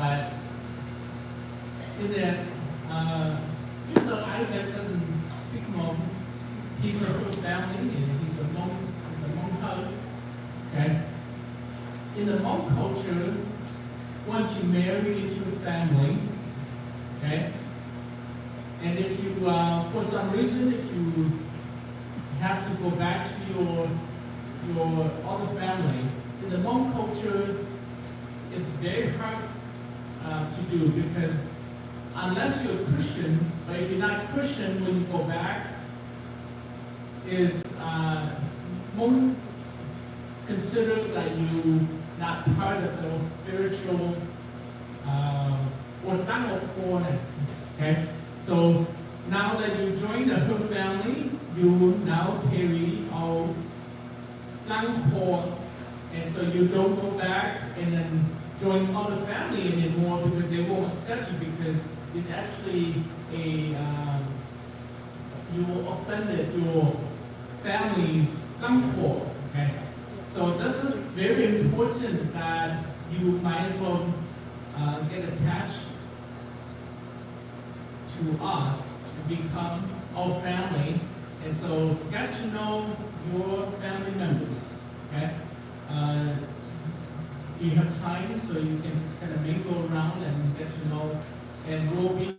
But in that, even though Isaac doesn't speak Hmong, he's a whole family and he's a Hmong hug. Okay? In the Hmong culture, once you marry into a family, okay, and if you, for some reason, if you have to go back to your other family, in the Hmong culture, it's very hard to do because unless you're Christians, but if you're not Christian when you go back, it's Hmong considered like you not part of the spiritual or okay? So now that you join the whole family, you now carry all and so you don't go back and then join other family anymore because they won't accept you because it's actually you offended your family's okay? So this is very important that you might as well get attached to us to become our family. And so get to know your family members, okay? You have time so you can just kind of mingle around and get to know, and we'll be